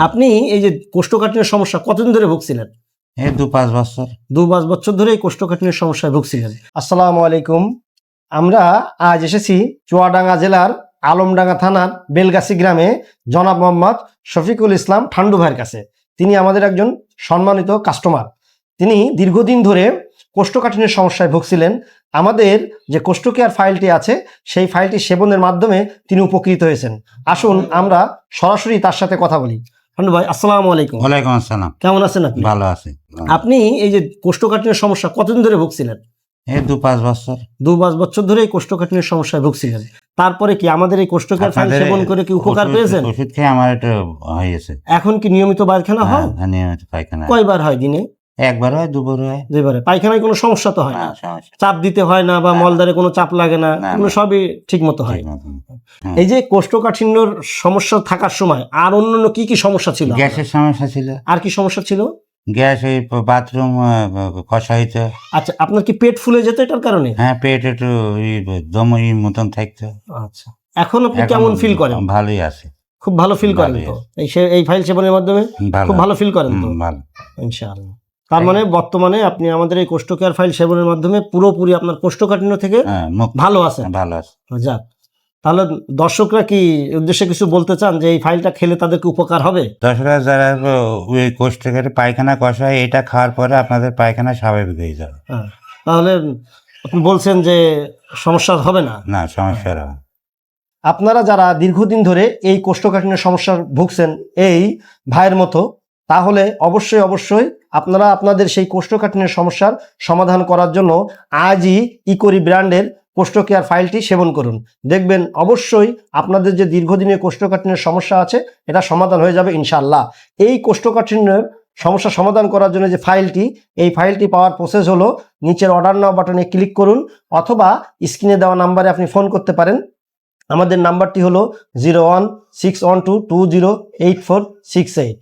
আপনি এই যে কোষ্ঠকাঠিন্যের সমস্যা কতদিন ধরে ভুগছিলেন? এই 2-5 বছর। 2-5 বছর ধরে এই কোষ্ঠকাঠিন্যের সমস্যায় ভুগছিলেন। আসসালামু আলাইকুম। আমরা আজ এসেছি চুয়াডাঙ্গা জেলার আলমডাঙ্গা থানার বেলগাছি গ্রামে জনাব মোহাম্মদ শফিকুল ইসলাম ঠান্ডু ভাইয়ের কাছে। তিনি আমাদের একজন সম্মানিত কাস্টমার। তিনি দীর্ঘদিন ধরে কোষ্ঠকাঠিন্যের সমস্যায় ভুগছিলেন। আমাদের যে কোষ্ঠ কেয়ার ফাইলটি আছে সেই ফাইলটি সেবনের মাধ্যমে তিনি উপকৃত হয়েছেন। আসুন আমরা সরাসরি তার সাথে কথা বলি। ঠান্ডু ভাই, আসসালামু আলাইকুম। ওয়ালাইকুম আসসালাম। কেমন আছেন আপনি? ভালো আছি। আপনি এই যে কোষ্ঠকাঠিন্যের সমস্যা কতদিন ধরে ভুগছিলেন? এই 2-5 বছর। 2-5 বছর ধরে এই কোষ্ঠকাঠিন্যের সমস্যায় ভুগছিলেন। তারপরে কি আমাদের এই কোষ্ঠ কেয়ার ফাইল সেবন করে কি উপকার পেয়েছেন? ওষুধ খেয়ে আমার একটু হয়েছে। এখন কি নিয়মিত পায়খানা হয়? হ্যাঁ, নিয়মিত পায়খানা। কয়বার হয় দিনে? একবার হয়, দুবার হয়। দুইবারে। পায়খানায় কোনো সমস্যা তো হয় না, না? সমস্যা চাপ দিতে হয় না বা মলদ্বারে কোনো চাপ লাগে না? না, এগুলো না। সবই ঠিক মতো হয়। ঠিক মতন। এই যে কোষ্ঠকাঠিন্যর সমস্যা থাকার সময় আর অন্যান্য কি কি সমস্যা ছিল? গ্যাসের সমস্যা ছিল। আর কি সমস্যা ছিল? গ্যাস, এই বাথরুম কষা হইতো। আচ্ছা, আপনার কি পেট ফুলে যেত এটার কারণে? হ্যাঁ, পেট একটু দমই মতন থাকতো। আচ্ছা, এখন আপনি এখন কেমন ফিল করেন? ভালোই আছে। খুব ভালো ফিল করেন ভালোই তো? আছে। এই ফাইল সেবনের মাধ্যমে ভালো। খুব ভালো ফিল করেন তো? ভালো। ইনশাআল্লাহ। তার মানে বর্তমানে আপনি আমাদের এই কোষ্ঠ কেয়ার ফাইল সেবনের মাধ্যমে পুরোপুরি আপনার কোষ্ঠকাঠিন্য থেকে হ্যাঁ, ভালো আছেন। ভালো আছে। যাক, তাহলে দর্শকরা কি উদ্দেশ্যে কিছু বলতে চান যে এই ফাইলটা খেলে তাদেরকে উপকার হবে? দর্শকরা যারা ওই কোষ্ঠকাঠিন্য পায়খানা কষা হয়, এটা খাওয়ার পরে আপনাদের পায়খানা স্বাভাবিক হয়ে যাবে। হ্যাঁ, তাহলে আপনি বলছেন যে সমস্যা হবে না? না, সমস্যা হবে না। আপনারা যারা দীর্ঘদিন ধরে এই কোষ্ঠকাঠিন্যের সমস্যার ভুগছেন এই ভাইয়ের মতো, তাহলে অবশ্যই আপনারা আপনাদের সেই কোষ্ঠকাঠিন্যের সমস্যার সমাধান করার জন্য আজই ইকোরি ব্র্যান্ডের কোষ্ঠ কেয়ার ফাইলটি সেবন করুন। দেখবেন অবশ্যই আপনাদের যে দীর্ঘদিনের কোষ্ঠকাঠিন্যের সমস্যা আছে এটা সমাধান হয়ে যাবে ইনশাআল্লাহ। এই কোষ্ঠকাঠিন্যের সমস্যা সমাধান করার জন্য যে ফাইলটি, এই ফাইলটি পাওয়ার প্রসেস হলো নিচের অর্ডার নাও বাটনে ক্লিক করুন অথবা স্ক্রিনে দেওয়া নাম্বারে আপনি ফোন করতে পারেন। আমাদের নাম্বারটি হলো 016122084686।